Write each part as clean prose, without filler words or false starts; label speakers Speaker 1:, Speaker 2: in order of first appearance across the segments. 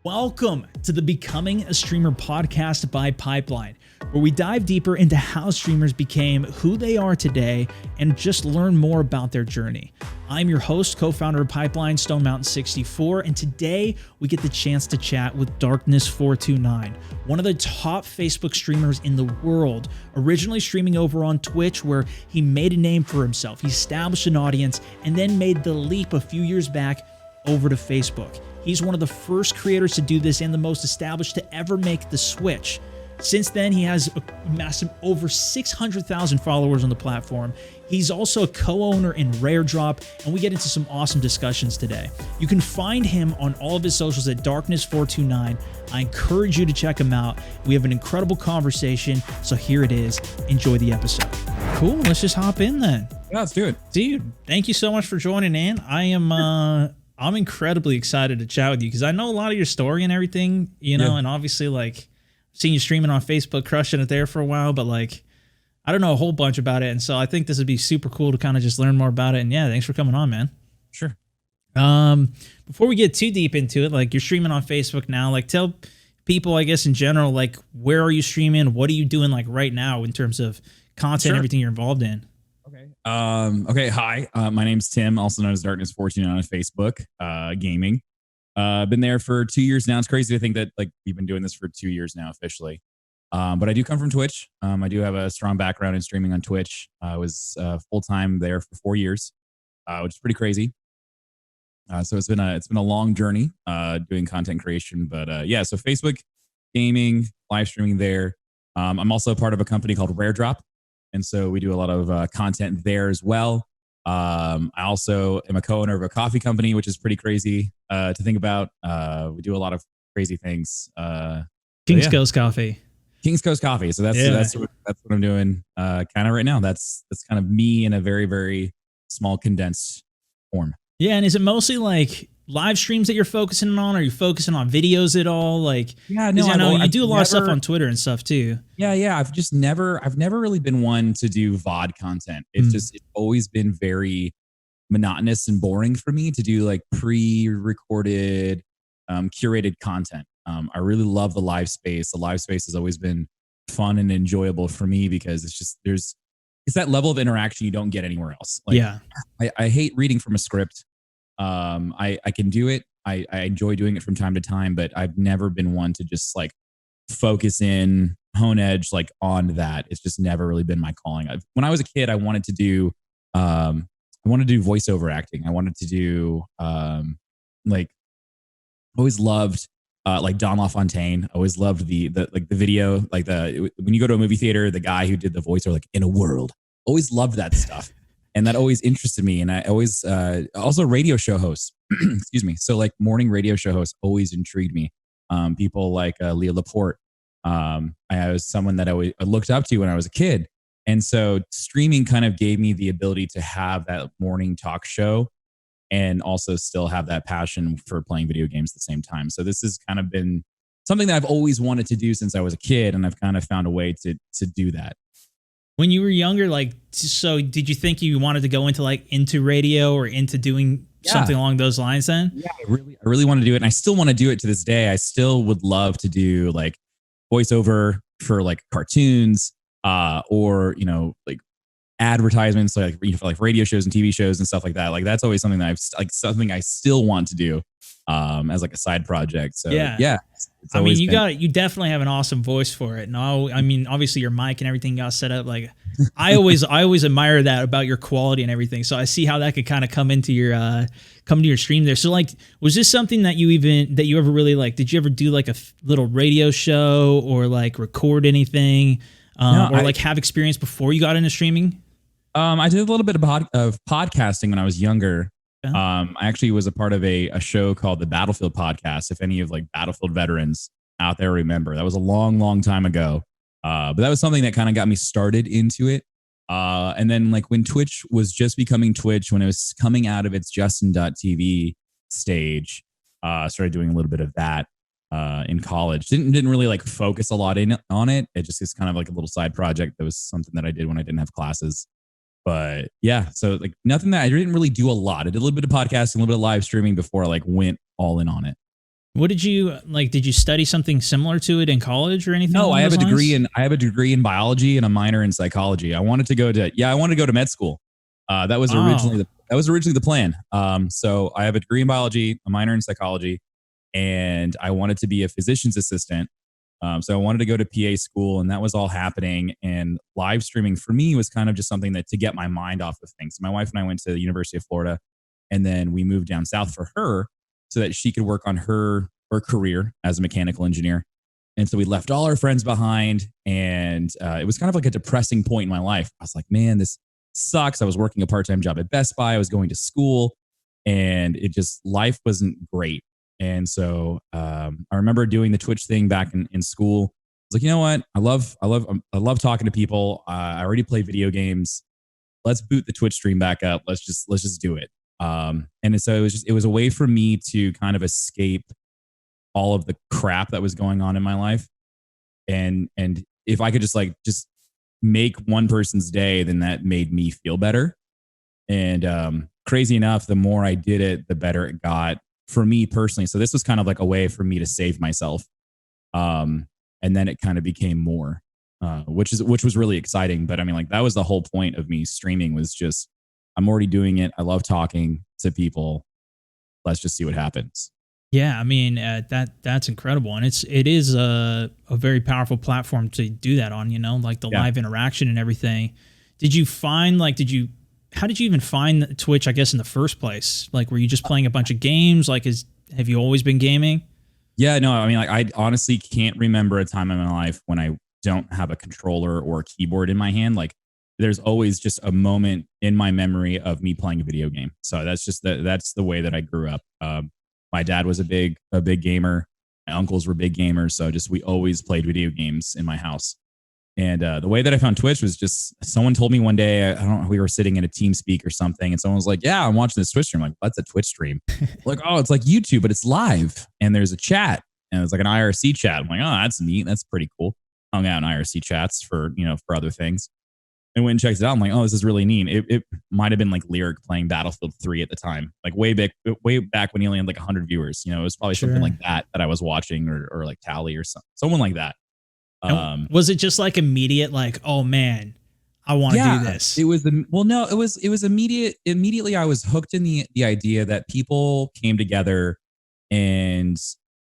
Speaker 1: Welcome to the Becoming a Streamer podcast by Pipeline, where we dive deeper into how streamers became who they are today and just learn more about their journey. I'm your host, co-founder of Pipeline, Stone Mountain 64, and today we get the chance to chat with Darkness429, one of the top Facebook streamers in the world, originally streaming over on Twitch, where he made a name for himself. He established an audience and then made the leap a few years back over to Facebook. He's one of the first creators to do this and the most established to ever make the switch. Since then, he has amassed over 600,000 followers on the platform. He's also a co-owner in Rare Drop, and we get into some awesome discussions today. You can find him on all of his socials at Darkness429. I encourage you to check him out. We have an incredible conversation, so here it is. Enjoy the episode. Cool, let's just hop in then.
Speaker 2: Yeah, let's do it.
Speaker 1: Dude, thank you so much for joining in. I'm incredibly excited to chat with you because I know a lot of your story and everything, and obviously like seeing you streaming on Facebook, crushing it there for a while, but like, I don't know a whole bunch about it. And so I think this would be super cool to kind of just learn more about it. And yeah, thanks for coming on, man.
Speaker 2: Sure.
Speaker 1: Before we get too deep into it, like you're streaming on Facebook now, like tell people, I guess in general, like where are you streaming? What are you doing like right now in terms of content, everything you're involved in?
Speaker 2: Okay. Hi. My name's Tim, also known as Darkness429 on Facebook, gaming. Been there for 2 years now. It's crazy to think that like we've been doing this for 2 years now officially. But I do come from Twitch. I do have a strong background in streaming on Twitch. I was full-time there for 4 years, which is pretty crazy. So it's been a long journey doing content creation. But so Facebook gaming, live streaming there. I'm also part of a company called Rare Drop. And so we do a lot of content there as well. I also am a co-owner of a coffee company, which is pretty crazy to think about. We do a lot of crazy things.
Speaker 1: King's Coast Coffee.
Speaker 2: King's Coast Coffee. So that's what I'm doing kind of right now. That's kind of me in a very, very small condensed form. Yeah.
Speaker 1: And is it mostly like live streams that you're focusing on? Are you focusing on videos at all? Like,
Speaker 2: yeah, no,
Speaker 1: I know you do a lot of stuff on Twitter and stuff too.
Speaker 2: Yeah. I've never really been one to do VOD content. It's always been very monotonous and boring for me to do like pre-recorded, curated content. I really love the live space. The live space has always been fun and enjoyable for me because it's that level of interaction you don't get anywhere else. Like,
Speaker 1: yeah.
Speaker 2: I hate reading from a script. I can do it. I enjoy doing it from time to time, but I've never been one to just like focus in, hone edge, like on that. It's just never really been my calling. When I was a kid, I wanted to do voiceover acting. I wanted to do, always loved, like Don LaFontaine. I always loved the video, when you go to a movie theater, the guy who did the voice, or like in a world, always loved that stuff. And that always interested me. And I always, also radio show hosts, excuse me. So like morning radio show hosts always intrigued me. People like Leah Laporte. I was someone that I looked up to when I was a kid. And so streaming kind of gave me the ability to have that morning talk show and also still have that passion for playing video games at the same time. So this has kind of been something that I've always wanted to do since I was a kid. And I've kind of found a way to do that.
Speaker 1: When you were younger, so did you think you wanted to go into radio or into doing something along those lines then?
Speaker 2: Yeah, I really want to do it. And I still want to do it to this day. I still would love to do like voiceover for like cartoons, or, like advertisements, like, for like radio shows and TV shows and stuff like that. Like that's always something that something I still want to do, as like a side project. So yeah.
Speaker 1: You definitely have an awesome voice for it. And obviously your mic and everything got set up. Like I always admire that about your quality and everything. So I see how that could kind of come into your stream there. So like, was this something that you ever really like, did you ever do like a little radio show or like record anything, have experience before you got into streaming?
Speaker 2: I did a little bit of podcasting when I was younger. I actually was a part of a show called the Battlefield Podcast. If any of like Battlefield veterans out there remember, that was a long, long time ago. But that was something that kind of got me started into it. And then like when Twitch was just becoming Twitch, when it was coming out of its Justin.tv stage, started doing a little bit of that in college. Didn't really like focus a lot on it. It just is kind of like a little side project. That was something that I did when I didn't have classes. But yeah, so like nothing that I didn't really do a lot. I did a little bit of podcasting, a little bit of live streaming before I like went all in on it.
Speaker 1: What did you like? Did you study something similar to it in college or anything
Speaker 2: No,
Speaker 1: along
Speaker 2: I have
Speaker 1: those
Speaker 2: a degree
Speaker 1: lines?
Speaker 2: in biology and a minor in psychology. I wanted to go to med school. That was originally
Speaker 1: Wow.
Speaker 2: the plan. So I have a degree in biology, a minor in psychology, and I wanted to be a physician's assistant. So I wanted to go to PA school, and that was all happening. And live streaming for me was kind of just something that to get my mind off of things. My wife and I went to the University of Florida, and then we moved down south for her so that she could work on her career as a mechanical engineer. And so we left all our friends behind, and it was kind of like a depressing point in my life. I was like, man, this sucks. I was working a part-time job at Best Buy. I was going to school, and life wasn't great. And so I remember doing the Twitch thing back in school. I was like, you know what? I love talking to people. I already play video games. Let's boot the Twitch stream back up. Let's just do it. And so it was a way for me to kind of escape all of the crap that was going on in my life. And if I could just make one person's day, then that made me feel better. And crazy enough, the more I did it, the better it got for me personally. So this was kind of like a way for me to save myself. And then it kind of became more, which was really exciting. But I mean, like that was the whole point of me streaming was just, I'm already doing it. I love talking to people. Let's just see what happens.
Speaker 1: Yeah, I mean that's incredible, and it is a very powerful platform to do that on. You know, like the
Speaker 2: Yeah.
Speaker 1: live interaction and everything. Did you find like did you how did you even find Twitch? I guess in the first place, like were you just playing a bunch of games? Like have you always been gaming?
Speaker 2: Yeah, no, I mean, like, I honestly can't remember a time in my life when I don't have a controller or a keyboard in my hand. Like, there's always just a moment in my memory of me playing a video game. So that's the way that I grew up. My dad was a big gamer. My uncles were big gamers. So just we always played video games in my house. And the way that I found Twitch was just someone told me one day, I don't know, we were sitting in a team speak or something, and someone was like, yeah, I'm watching this Twitch stream. I'm like, what's a Twitch stream? Like, oh, it's like YouTube, but it's live. And there's a chat. And it's like an IRC chat. I'm like, oh, that's neat. That's pretty cool. Hung out in IRC chats for other things. And went and checked it out. I'm like, oh, this is really neat. It might have been like Lyric playing Battlefield 3 at the time, like way back when he only had like 100 viewers. It was probably something
Speaker 1: Sure.
Speaker 2: like that I was watching, or like Tally or someone like that.
Speaker 1: And was it just like immediate, like, oh man, I want to do
Speaker 2: Yeah,
Speaker 1: this?
Speaker 2: it was no, it was immediate. Immediately, I was hooked in the idea that people came together and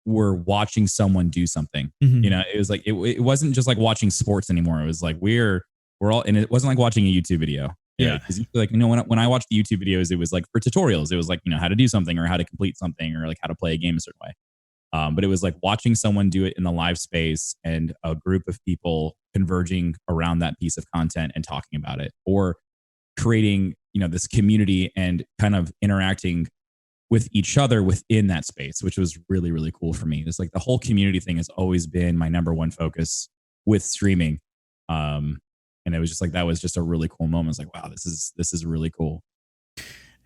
Speaker 2: were watching someone do something.
Speaker 1: Mhm.
Speaker 2: It was like it wasn't just like watching sports anymore. It was like we're all, and it wasn't like watching a YouTube video.
Speaker 1: Yeah.
Speaker 2: Because like when I watched the YouTube videos, it was like for tutorials. It was like how to do something or how to complete something or like how to play a game a certain way. But it was like watching someone do it in the live space and a group of people converging around that piece of content and talking about it, or creating, this community and kind of interacting with each other within that space, which was really, really cool for me. It's like the whole community thing has always been my number one focus with streaming. And it was just like, that was just a really cool moment. It's like, wow, this is really cool.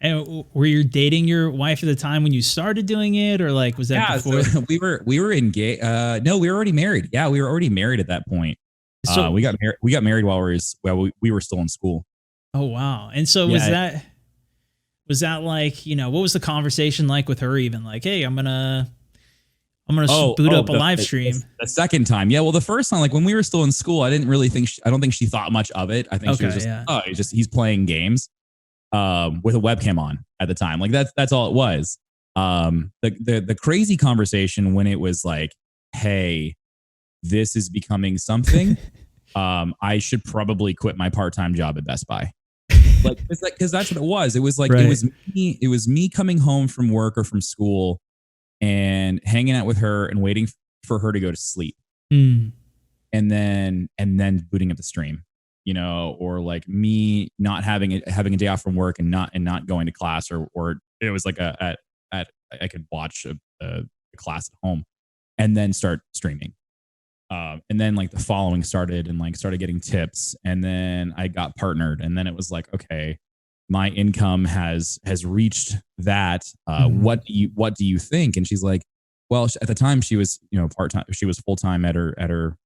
Speaker 1: And were you dating your wife at the time when you started doing it, or like was that
Speaker 2: Yeah,
Speaker 1: before?
Speaker 2: so we were engaged. No, we were already married. Yeah, we were already married at that point.
Speaker 1: So,
Speaker 2: We got married while we were still in school.
Speaker 1: oh wow. And so
Speaker 2: Yeah.
Speaker 1: was that like, what was the conversation like with her even like, hey, I'm gonna boot up a live stream.
Speaker 2: The second time. Yeah. Well, the first time, like when we were still in school, I don't think she thought much of it. I think she was
Speaker 1: Okay,
Speaker 2: just,
Speaker 1: yeah.
Speaker 2: oh, he's playing games, with a webcam on at the time. Like that's all it was. The crazy conversation when it was like, hey, this is becoming something. I should probably quit my part-time job at Best Buy. Like, it's like, cause that's what it was. It was like,
Speaker 1: Right.
Speaker 2: it was me coming home from work or from school and hanging out with her and waiting for her to go to sleep.
Speaker 1: Mm.
Speaker 2: And then booting up the stream, or like me not having a day off from work and not going to class, or it was like I could watch a class at home and then start streaming. And then like the following started and like started getting tips, and then I got partnered, and then it was like, okay, my income has reached that. What do you think? And she's like, well, at the time she was part-time, she was full-time at her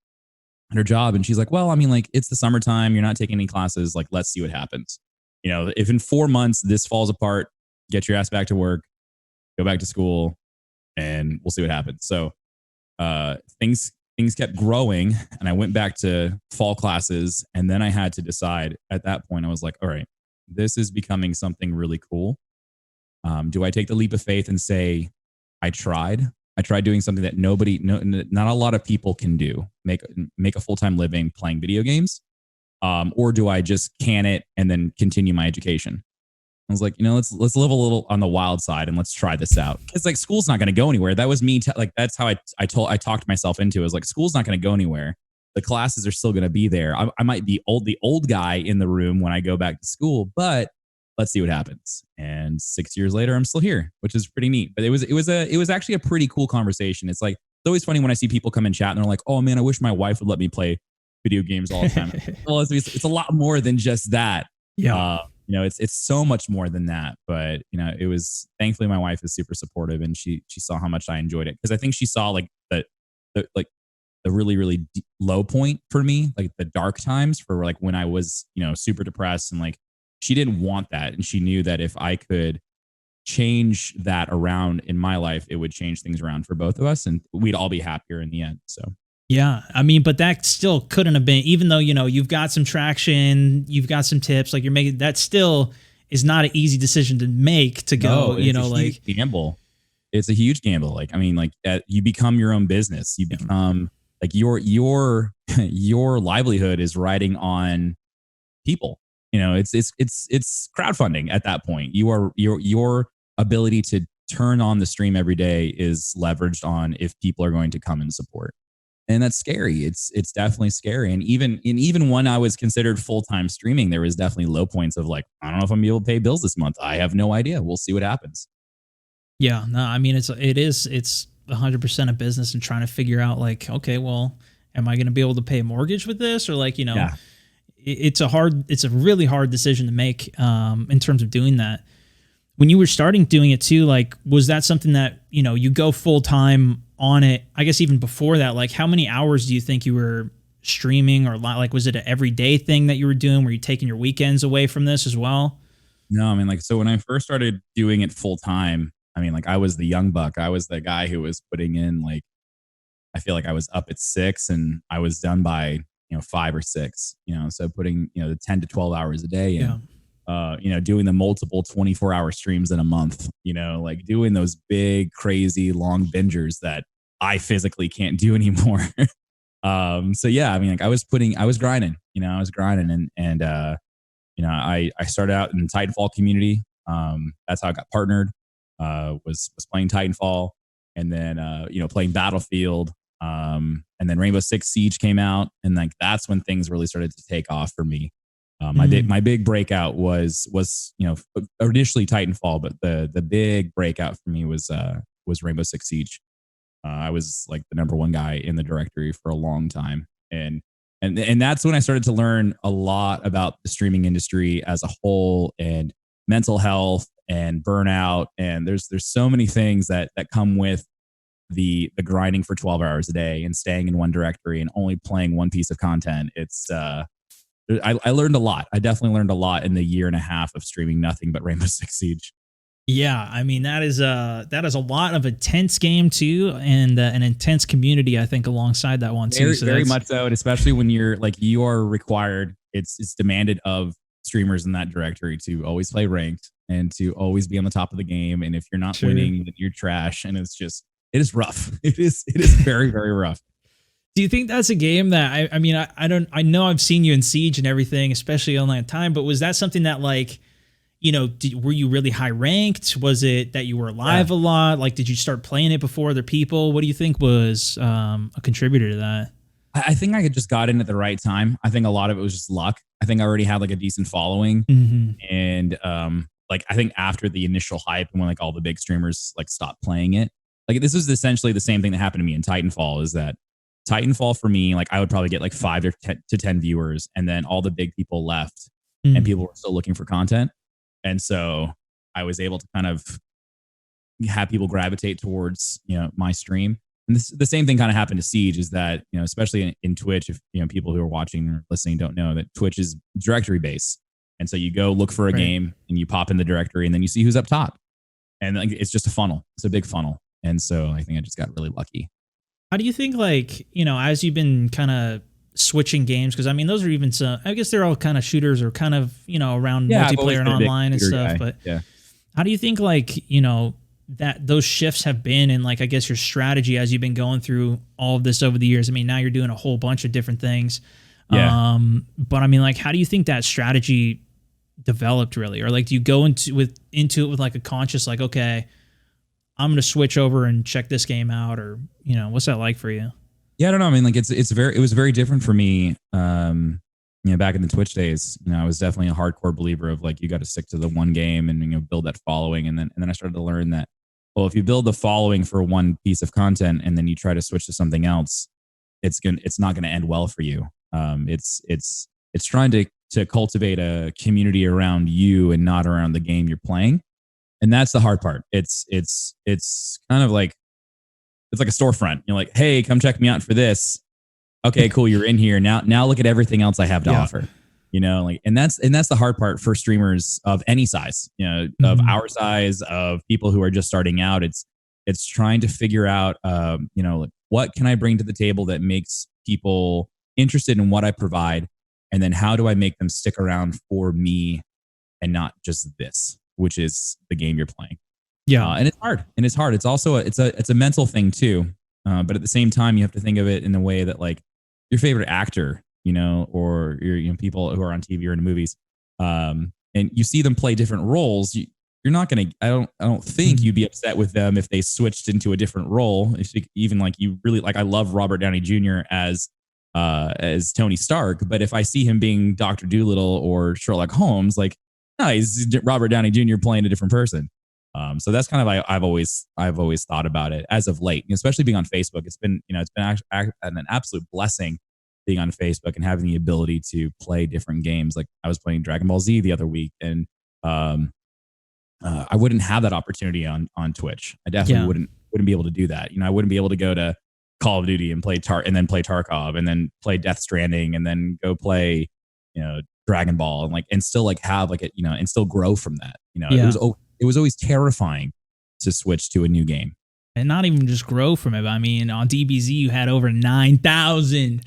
Speaker 2: job, and she's like, well, I mean, like it's the summertime, you're not taking any classes, like let's see what happens. If in 4 months this falls apart, get your ass back to work, go back to school, and we'll see what happens. So things kept growing, and I went back to fall classes, and then I had to decide at that point. I was like, all right, this is becoming something really cool. Do I take the leap of faith and say, I tried doing something that not a lot of people can do, make a full-time living playing video games? Or do I just can it and then continue my education? I was like, let's live a little on the wild side and let's try this out. Because like school's not going to go anywhere. That was me. That's how I talked myself into it. I was like, school's not going to go anywhere. The classes are still going to be there. I might be the old guy in the room when I go back to school, but let's see what happens. And 6 years later, I'm still here, which is pretty neat. But it was actually a pretty cool conversation. It's like, it's always funny when I see people come in chat and they're like, oh man, I wish my wife would let me play video games all the time. Well, it's a lot more than just that.
Speaker 1: Yeah.
Speaker 2: It's so much more than that. But it was, thankfully my wife is super supportive, and she saw how much I enjoyed it, because I think she saw like the really really low point for me, like the dark times for like when I was super depressed, and like she didn't want that, and she knew that if I could change that around in my life, it would change things around for both of us, and we'd all be happier in the end. So.
Speaker 1: Yeah. I mean, but that still couldn't have been, even though, you've got some traction, you've got some tips, like you're making, that still is not an easy decision to make to go,
Speaker 2: huge gamble. It's a huge gamble. Like, I mean, like you become your own business. You become like your livelihood is riding on people. It's crowdfunding at that point. Your ability to turn on the stream every day is leveraged on if people are going to come and support. And that's scary. It's definitely scary. And even when I was considered full-time streaming, there was definitely low points of like, I don't know if I'm gonna be able to pay bills this month. I have no idea. We'll see what happens.
Speaker 1: Yeah, no, I mean, it's 100% a business, and trying to figure out like, okay, well, am I going to be able to pay a mortgage with this? Or like, it's a really hard decision to make in terms of doing that. When you were starting doing it too, like, was that something that, you go full time on it? I guess even before that, like how many hours do you think you were streaming, or like, was it an everyday thing that you were doing? Were you taking your weekends away from this as well?
Speaker 2: No, I mean, like, so when I first started doing it full time, I mean, like I was the young buck. I was the guy who was putting in like, I feel like I was up at 6 and I was done by, 5 or 6, so putting, the 10 to 12 hours a day in. Yeah. Doing the multiple 24-hour streams in a month, like doing those big, crazy, long bingers that I physically can't do anymore. So yeah, I mean, like I was grinding, and I started out in the Titanfall community. That's how I got partnered, was playing Titanfall, and then, playing Battlefield. And then Rainbow Six Siege came out, and like, that's when things really started to take off for me. My big breakout was initially Titanfall, but the big breakout for me was Rainbow Six Siege. I was like the number one guy in the directory for a long time, and that's when I started to learn a lot about the streaming industry as a whole, and mental health and burnout. And there's so many things that come with the grinding for 12 hours a day and staying in one directory and only playing one piece of content. It's I learned a lot. I definitely learned a lot in the year and a half of streaming nothing but Rainbow Six Siege.
Speaker 1: Yeah, I mean, that is a lot of intense game too, and an intense community, I think, alongside that one too.
Speaker 2: Very much so, and especially when you are required. It's demanded of streamers in that directory to always play ranked and to always be on the top of the game. And if you're not winning, then you're trash. And it is rough. It is very, very rough.
Speaker 1: Do you think that's a game that I know I've seen you in Siege and everything, especially online time, but was that something that like, were you really high ranked? Was it that you were live a lot? Like, did you start playing it before other people? What do you think was a contributor to that?
Speaker 2: I think I just got in at the right time. I think a lot of it was just luck. I think I already had like a decent following, and like I think after the initial hype and when like all the big streamers like stopped playing it, like this was essentially the same thing that happened to me in Titanfall. Is that Titanfall for me, like I would probably get like 5 to 10 viewers, and then all the big people left, and people were still looking for content, and so I was able to kind of have people gravitate towards my stream. And the same thing kind of happened to Siege, is that, especially in Twitch, if people who are watching or listening don't know that Twitch is directory based. And so you go look for a game and you pop in the directory and then you see who's up top. And like, it's just a funnel. It's a big funnel. And so I think I just got really lucky.
Speaker 1: How do you think, like, you know, as you've been kind of switching games, because I mean, those are even some, I guess they're all kind of shooters or kind of, you know, around
Speaker 2: Yeah, I've always
Speaker 1: multiplayer and
Speaker 2: been a big
Speaker 1: online and
Speaker 2: shooter
Speaker 1: stuff.
Speaker 2: guy.
Speaker 1: But
Speaker 2: Yeah.
Speaker 1: how do you think, like, you know, that those shifts have been in, like, I guess your strategy as you've been going through all of this over the years? I mean, now you're doing a whole bunch of different things.
Speaker 2: Yeah.
Speaker 1: But I mean, like, how do you think that strategy developed really? Or like, do you go into it with like a conscious, like, okay, I'm going to switch over and check this game out, or, you know, what's that like for you?
Speaker 2: Yeah, I don't know. I mean, like it was very different for me. You know, back in the Twitch days, you know, I was definitely a hardcore believer of like you got to stick to the one game and, you know, build that following. And then I started to learn that, well, if you build the following for one piece of content and then you try to switch to something else, it's not gonna end well for you. It's trying to cultivate a community around you and not around the game you're playing. And that's the hard part. It's kind of like, it's like a storefront. You're like, hey, come check me out for this. Okay, cool. You're in here now. Now look at everything else I have to offer. You know, like, and that's the hard part for streamers of any size. You know, of our size, of people who are just starting out. It's trying to figure out, you know, like, what can I bring to the table that makes people interested in what I provide, and then how do I make them stick around for me and not just this, which is the game you're playing.
Speaker 1: Yeah.
Speaker 2: And it's hard. And it's hard. It's also it's a mental thing too. But at the same time, you have to think of it in the way that, like, your favorite actor, you know, or your, you know, people who are on TV or in movies, and you see them play different roles. You're not gonna. I don't think you'd be upset with them if they switched into a different role. If you, even like, you really like, I love Robert Downey Jr. as Tony Stark, but if I see him being Dr. Doolittle or Sherlock Holmes, like, no, he's Robert Downey Jr. playing a different person. So that's kind of, I've always thought about it as of late, especially being on Facebook. It's been, you know, an absolute blessing being on Facebook and having the ability to play different games. Like, I was playing Dragon Ball Z the other week, and I wouldn't have that opportunity on Twitch. I definitely wouldn't be able to do that. You know, I wouldn't be able to go to Call of Duty and play Tarkov, and then play Death Stranding, and then go play, you know, Dragon Ball, and like, and still like have like a, you know, and still grow from that. You know, it was always terrifying to switch to a new game.
Speaker 1: And not even just grow from it. I mean, on DBZ, you had over 9,000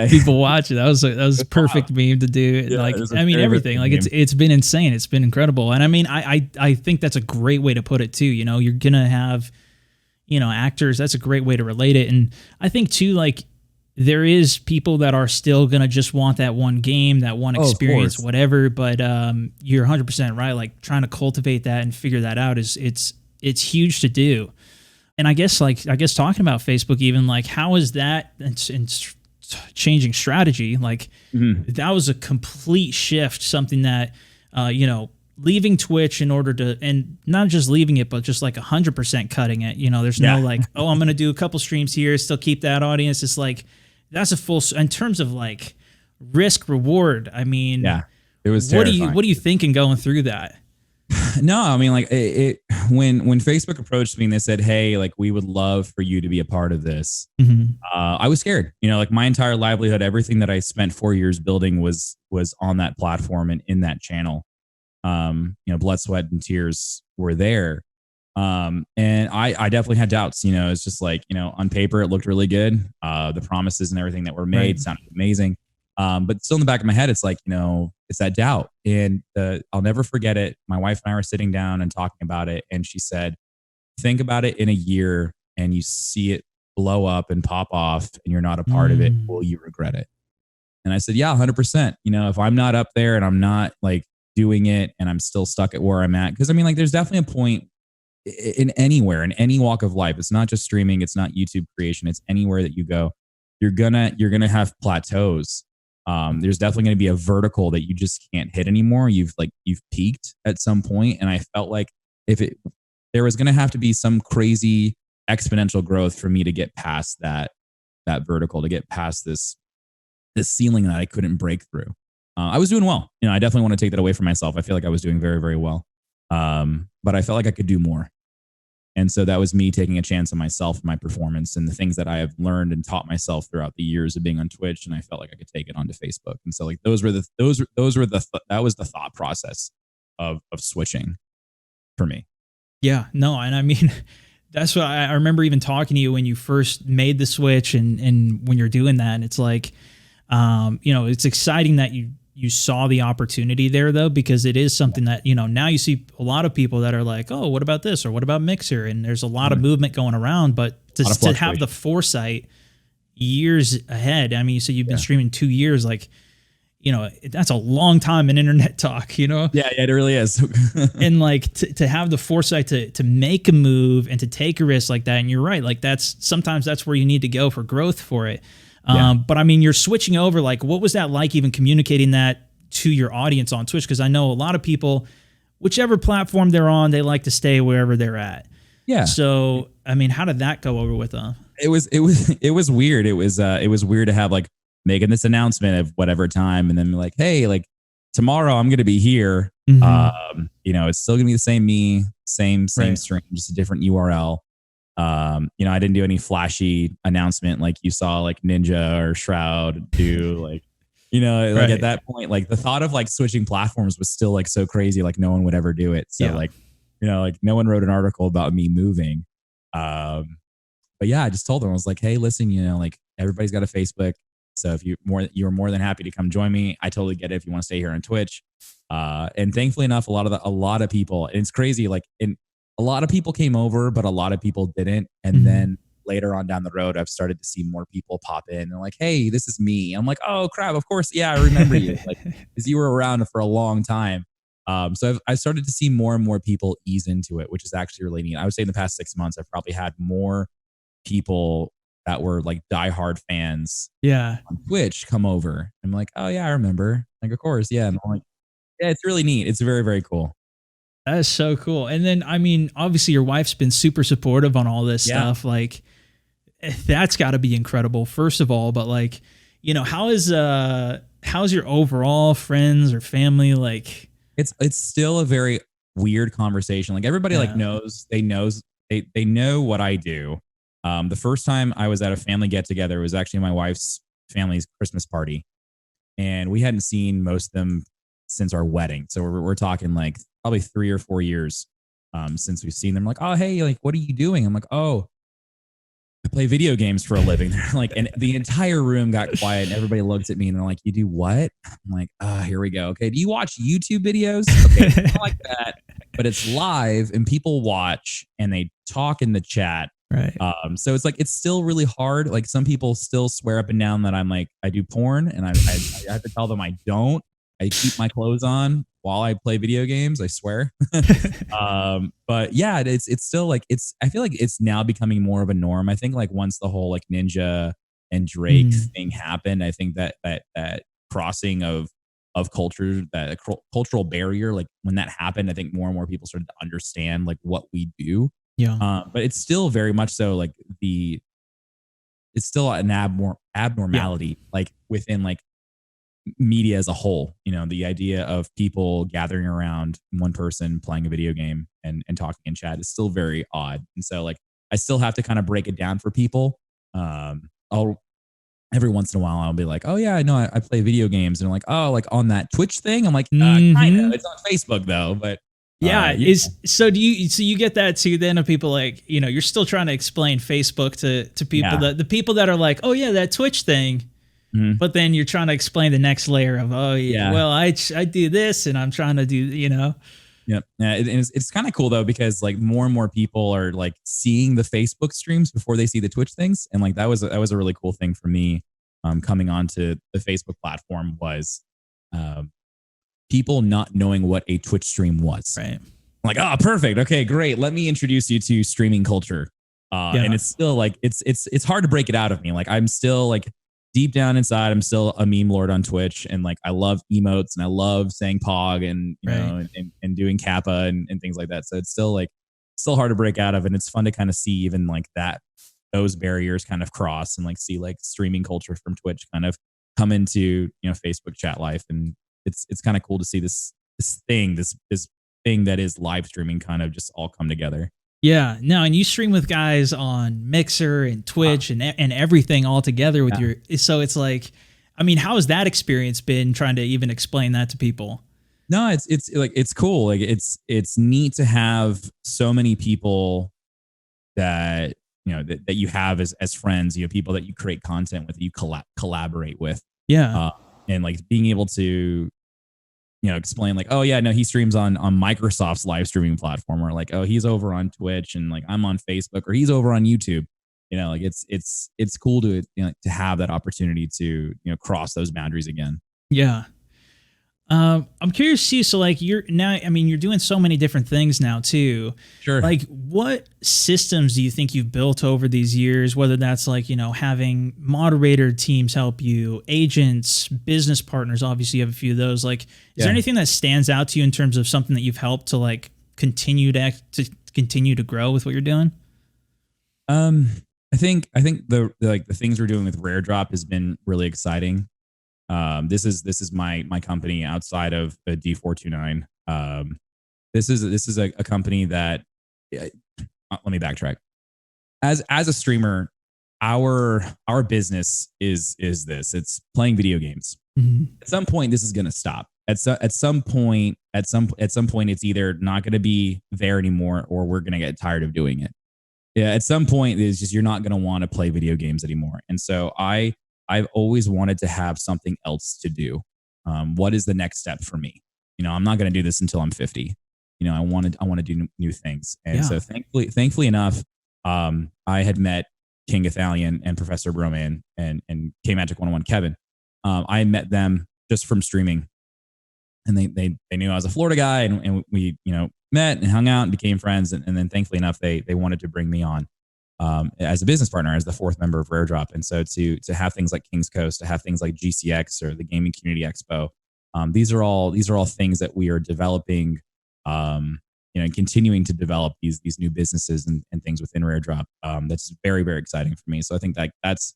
Speaker 1: people watch it. That was perfect meme to do. Yeah, like, I mean, everything. Like, it's been insane. It's been incredible. And I mean, I think that's a great way to put it too. You know, you're gonna have, you know, actors. That's a great way to relate it. And I think too, like, there is people that are still gonna just want that one game, that one experience, whatever. But you're 100% right. Like, trying to cultivate that and figure that out is it's huge to do. And I guess talking about Facebook, even, like, how is that in changing strategy? Like, that was a complete shift, something that, you know, leaving Twitch in order to, and not just leaving it, but just like 100% cutting it. You know, there's no like, oh, I'm going to do a couple streams here, still keep that audience. It's like, that's a full, in terms of like risk reward. I mean,
Speaker 2: it was terrifying.
Speaker 1: What are you thinking going through that?
Speaker 2: No, I mean, like, when Facebook approached me and they said, hey, like, we would love for you to be a part of this. I was scared. You know, like, my entire livelihood, everything that I spent 4 years building was on that platform and in that channel. You know, blood, sweat, and tears were there. And I definitely had doubts. You know, it's just like, you know, on paper, it looked really good. The promises and everything that were made sounded amazing. But still in the back of my head, it's like, you know, it's that doubt. And I'll never forget it. My wife and I were sitting down and talking about it. And she said, think about it in a year and you see it blow up and pop off and you're not a part of it. Will you regret it? And I said, yeah, 100%. You know, if I'm not up there and I'm not like doing it and I'm still stuck at where I'm at, because I mean, like, there's definitely a point in anywhere, in any walk of life. It's not just streaming. It's not YouTube creation. It's anywhere that you go. You're gonna have plateaus. There's definitely going to be a vertical that you just can't hit anymore. You've peaked at some point, and I felt like there was going to have to be some crazy exponential growth for me to get past that vertical, to get past this ceiling that I couldn't break through. I was doing well. You know, I definitely want to take that away from myself. I feel like I was doing very, very well, but I felt like I could do more. And so that was me taking a chance on myself, my performance, and the things that I have learned and taught myself throughout the years of being on Twitch. And I felt like I could take it onto Facebook. And so, like, that was the thought process of switching for me.
Speaker 1: Yeah, no. And I mean, that's what I remember even talking to you when you first made the switch and when you're doing that. And it's like, it's exciting that you saw the opportunity there though, because it is something that, now you see a lot of people that are like, oh, what about this? Or what about Mixer? And there's a lot of movement going around, but to have the foresight years ahead. I mean, you said you've been streaming 2 years, like, that's a long time in internet talk,
Speaker 2: Yeah, it really is.
Speaker 1: and like to have the foresight to make a move and to take a risk like that. And you're right. Like sometimes that's where you need to go for growth for it. But I mean, you're switching over, like, what was that like even communicating that to your audience on Twitch? Cause I know a lot of people, whichever platform they're on, they like to stay wherever they're at.
Speaker 2: Yeah.
Speaker 1: So, I mean, how did that go over with them?
Speaker 2: It was weird. It was weird to have like making this announcement of whatever time and then like, hey, like tomorrow I'm going to be here.
Speaker 1: Mm-hmm.
Speaker 2: It's still gonna be the same me, same
Speaker 1: Right.
Speaker 2: stream, just a different URL. I didn't do any flashy announcement like you saw like Ninja or Shroud do. Like, like at that point, like the thought of like switching platforms was still like so crazy, like no one would ever do it. So like, like no one wrote an article about me moving. But yeah, I just told them, I was like, hey, listen, like everybody's got a Facebook. So if you're more than happy to come join me. I totally get it if you want to stay here on Twitch. And thankfully enough, a lot of people, and it's crazy, like a lot of people came over, but a lot of people didn't. And then later on down the road, I've started to see more people pop in and like, hey, this is me. I'm like, oh crap, of course, yeah, I remember you, like because you were around for a long time. So I started to see more and more people ease into it, which is actually really neat. I would say in the past 6 months, I've probably had more people that were like diehard fans on Twitch come over. I'm like, oh yeah, I remember. Like, of course, yeah. And I'm like, yeah, it's really neat. It's very, very cool.
Speaker 1: That is so cool. And then, I mean, obviously your wife's been super supportive on all this stuff. Like, that's got to be incredible, first of all. But like, how's your overall friends or family? Like,
Speaker 2: it's still a very weird conversation. Like everybody like they know what I do. The first time I was at a family get together was actually my wife's family's Christmas party. And we hadn't seen most of them since our wedding. So we're talking like probably 3 or 4 years since we've seen them. Like, oh, hey, like, what are you doing? I'm like, oh, I play video games for a living. They're like, and the entire room got quiet and everybody looks at me and they're like, you do what? I'm like, here we go. Okay. Do you watch YouTube videos? Okay. It's not like that, but it's live and people watch and they talk in the chat.
Speaker 1: Right.
Speaker 2: So it's like, it's still really hard. Like some people still swear up and down that I'm like, I do porn and I have to tell them I don't. I keep my clothes on while I play video games. I swear. But yeah, it's still like, I feel like it's now becoming more of a norm. I think like once the whole like Ninja and Drake thing happened, I think that crossing of culture, that cultural barrier, like when that happened, I think more and more people started to understand like what we do.
Speaker 1: Yeah.
Speaker 2: But it's still very much so like it's still an abnormality, like within like media as a whole. The idea of people gathering around one person playing a video game and talking in chat is still very odd. And so like I still have to kind of break it down for people. Every once in a while I'll be like, oh yeah, I know I play video games, and I'm like, oh, like on that Twitch thing. I'm like, kind of. It's on Facebook though, but
Speaker 1: so you get that too then, of people like, you're still trying to explain Facebook to people, the people that are like, oh yeah, that Twitch thing. But then you're trying to explain the next layer of, well, I do this and I'm trying to do,
Speaker 2: Yep. Yeah. It's kind of cool though, because like more and more people are like seeing the Facebook streams before they see the Twitch things. And like, that was a really cool thing for me, coming onto the Facebook platform was, people not knowing what a Twitch stream was.
Speaker 1: Right.
Speaker 2: I'm like, oh, perfect. Okay, great. Let me introduce you to streaming culture. And it's still like, it's hard to break it out of me. Like I'm still like, deep down inside, I'm still a meme lord on Twitch, and like I love emotes and I love saying Pog and know and doing Kappa and things like that. So it's still hard to break out of, and it's fun to kind of see even like those barriers kind of cross and like see like streaming culture from Twitch kind of come into Facebook chat life, and it's kind of cool to see this thing that is live streaming kind of just all come together.
Speaker 1: Yeah, no, and you stream with guys on Mixer and Twitch and everything all together with so it's like, I mean, how has that experience been trying to even explain that to people?
Speaker 2: No, it's like, it's cool. Like it's neat to have so many people that that you have as friends, people that you create content with, that you collaborate with,
Speaker 1: Yeah.
Speaker 2: uh, and like being able to explain like, oh yeah, no, he streams on Microsoft's live streaming platform, or like, oh, he's over on Twitch and like I'm on Facebook, or he's over on YouTube. Like it's cool to to have that opportunity to cross those boundaries again.
Speaker 1: Yeah. I'm curious to see. So, like, you're now, I mean, you're doing so many different things now, too.
Speaker 2: Sure.
Speaker 1: Like, what systems do you think you've built over these years? Whether that's like, having moderator teams help you, agents, business partners, obviously, you have a few of those. Like, is there anything that stands out to you in terms of something that you've helped to like continue to grow with what you're doing?
Speaker 2: I think the things we're doing with Rare Drop has been really exciting. This is my company outside of D429. This is a company that let me backtrack. As a streamer, our business is this. It's playing video games.
Speaker 1: Mm-hmm.
Speaker 2: At some point, this is going to stop. At some point, it's either not going to be there anymore, or we're going to get tired of doing it. Yeah, at some point, it's just you're not going to want to play video games anymore. And so I've always wanted to have something else to do. What is the next step for me? I'm not going to do this until I'm 50. I want to do new things. And so thankfully enough, I had met King Ithalian and Professor Broman and K Magic 101 Kevin. I had met them just from streaming, and they knew I was a Florida guy, and we met and hung out and became friends. And then thankfully enough, they wanted to bring me on as a business partner, as the fourth member of Rare Drop. And so to have things like King's Coast, to have things like GCX or the Gaming Community Expo, these are all things that we are developing, and continuing to develop these new businesses and things within Rare Drop. That's very, very exciting for me. So I think that's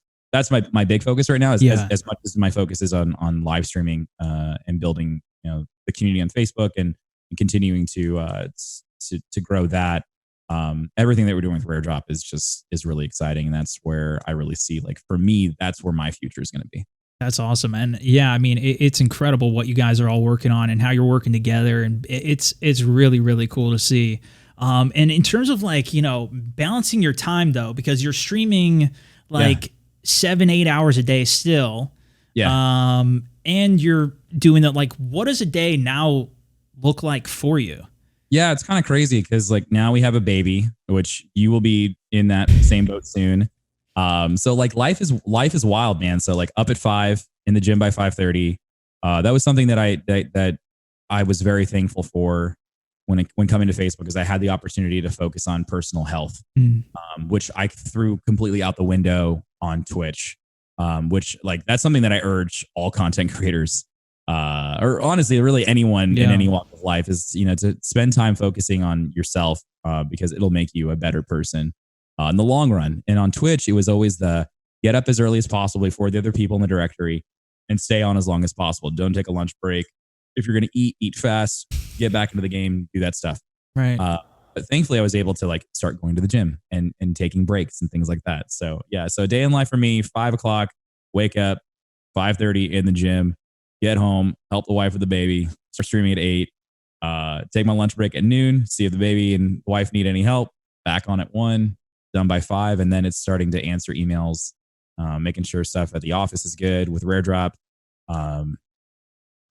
Speaker 2: my big focus right now. As much as my focus is on live streaming and building the community on Facebook and continuing to grow that. Everything that we're doing with Rare Drop is really exciting, and that's where I really see, like, for me, that's where my future is going to be.
Speaker 1: That's awesome. And yeah, I mean, it's incredible what you guys are all working on and how you're working together, and it's really, really cool to see. And in terms of like balancing your time though, because you're streaming like 7-8 hours a day still, and you're doing that. Like, what does a day now look like for you?
Speaker 2: Yeah, it's kind of crazy because like now we have a baby, which you will be in that same boat soon. So like life is wild, man. So like up at 5 in the gym by 5:30. That was something that I was very thankful for when coming to Facebook, because I had the opportunity to focus on personal health, which I threw completely out the window on Twitch. Which like that's something that I urge all content creators, or honestly, really anyone in any walk of life, is to spend time focusing on yourself, because it'll make you a better person in the long run. And on Twitch, it was always the get up as early as possible before the other people in the directory and stay on as long as possible. Don't take a lunch break. If you're going to eat fast, get back into the game, do that stuff.
Speaker 1: Right.
Speaker 2: But thankfully I was able to like start going to the gym and taking breaks and things like that. So yeah, so a day in life for me: 5 o'clock, wake up, 5:30 in the gym, get home, help the wife with the baby, start streaming at 8, take my lunch break at noon, see if the baby and the wife need any help, back on at 1, done by 5. And then it's starting to answer emails, making sure stuff at the office is good with Rare Drop.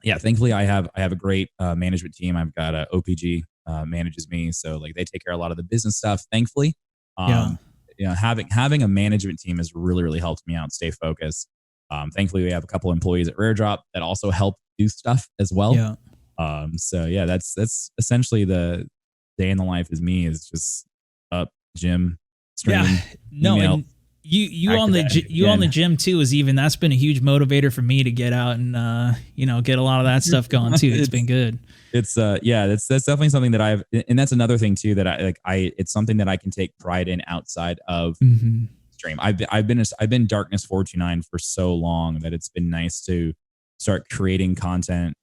Speaker 2: Yeah, thankfully I have a great management team. I've got a OPG manages me, so like they take care of a lot of the business stuff, thankfully. Having a management team has really, really helped me out stay focused. Thankfully we have a couple employees at Rare Drop that also help do stuff as well. So yeah, that's essentially the day in the life is me, is just up, gym, stream, email.
Speaker 1: And you on the gym too that's been a huge motivator for me to get out and get a lot of that stuff going too. It's been good.
Speaker 2: It's that's definitely something that I've, and that's another thing too that it's something that I can take pride in outside of stream. I've been Darkness429 for so long that it's been nice to start creating content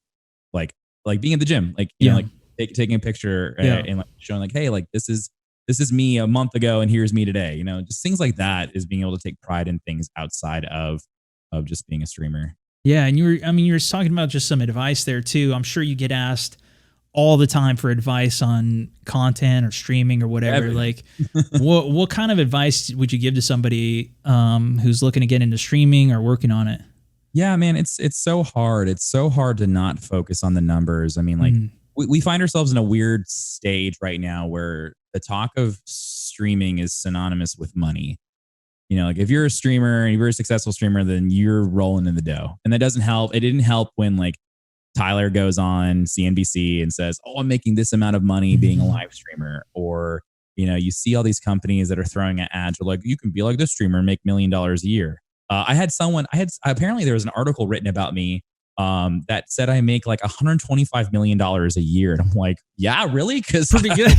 Speaker 2: like being at the gym, like like taking a picture and like showing like, hey, like this is me a month ago and here's me today. Just things like that is being able to take pride in things outside of just being a streamer.
Speaker 1: Yeah, and you were talking about just some advice there too. I'm sure you get asked all the time for advice on content or streaming or whatever. Like, what kind of advice would you give to somebody who's looking to get into streaming or working on it?
Speaker 2: Yeah, man, it's so hard. It's so hard to not focus on the numbers. I mean, like we find ourselves in a weird stage right now where the talk of streaming is synonymous with money. You know, like if you're a streamer and you're a successful streamer, then you're rolling in the dough. And that doesn't help. It didn't help when like Tyler goes on CNBC and says, "Oh, I'm making this amount of money being a live streamer." Or, you know, you see all these companies that are throwing at ads are like, you can be like this streamer and make $1 million a year. Apparently there was an article written about me that said I make like $125 million a year. And I'm like, yeah, really? Because
Speaker 1: pretty good.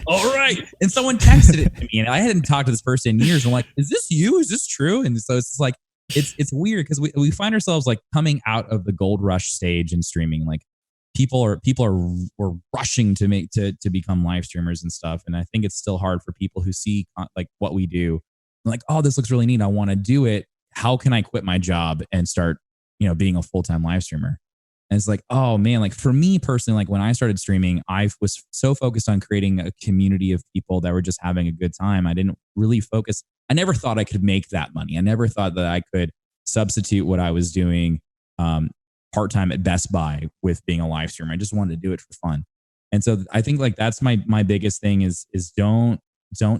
Speaker 2: All right. And someone texted it to me and I hadn't talked to this person in years. I'm like, is this you? Is this true? And so it's like, it's weird because we find ourselves like coming out of the gold rush stage in streaming. Like people are rushing to become live streamers and stuff. And I think it's still hard for people who see like what we do. Like, oh, this looks really neat. I want to do it. How can I quit my job and start, you know, being a full-time live streamer? And it's like, oh man, like for me personally, like when I started streaming, I was so focused on creating a community of people that were just having a good time. I didn't really focus. I never thought I could make that money. I never thought that I could substitute what I was doing part-time at Best Buy with being a live streamer. I just wanted to do it for fun. And so I think like that's my biggest thing is don't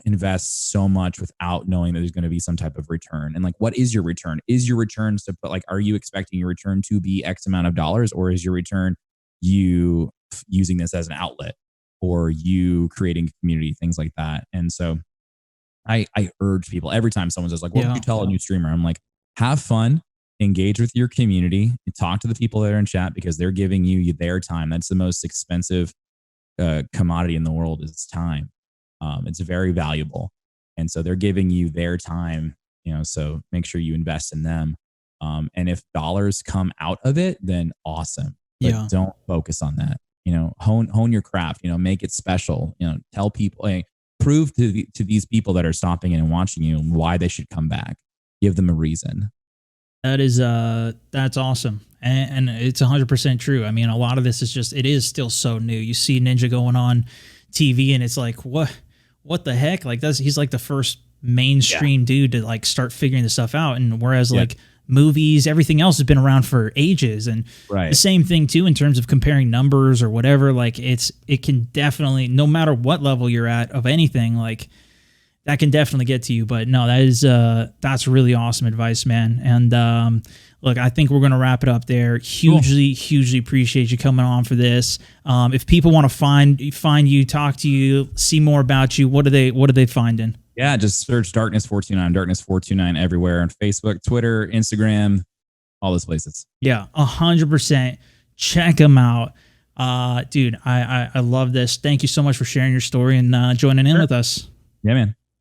Speaker 2: invest so much without knowing that there's going to be some type of return. And like, what is your return? Is your return to put like, are you expecting your return to be X amount of dollars, or is your return you using this as an outlet, or you creating a community, things like that? And so I urge people every time someone says like, what would you tell a new streamer? I'm like, have fun, engage with your community, and talk to the people that are in chat because they're giving you their time. That's the most expensive commodity in the world is time. It's very valuable. And so they're giving you their time, you know, so make sure you invest in them. And if dollars come out of it, then awesome. But don't focus on that. You know, hone your craft, you know, make it special, you know, tell people, hey, prove to these people that are stopping in and watching you why they should come back. Give them a reason.
Speaker 1: That is, that's awesome. And it's 100% true. I mean, a lot of this is just, it is still so new. You see Ninja going on TV and it's like, what the heck? Like he's like the first mainstream dude to like start figuring this stuff out. And whereas like movies, everything else has been around for ages. And the same thing too, in terms of comparing numbers or whatever, like it can definitely, no matter what level you're at of anything, like that can definitely get to you. But no, that's really awesome advice, man. And, look, I think we're going to wrap it up there. Hugely appreciate you coming on for this. If people want to find you, talk to you, see more about you, what are they finding?
Speaker 2: Yeah, just search Darkness429, Darkness429 everywhere on Facebook, Twitter, Instagram, all those places.
Speaker 1: Yeah, 100%. Check them out. Dude, I love this. Thank you so much for sharing your story and joining in with us.
Speaker 2: Yeah, man.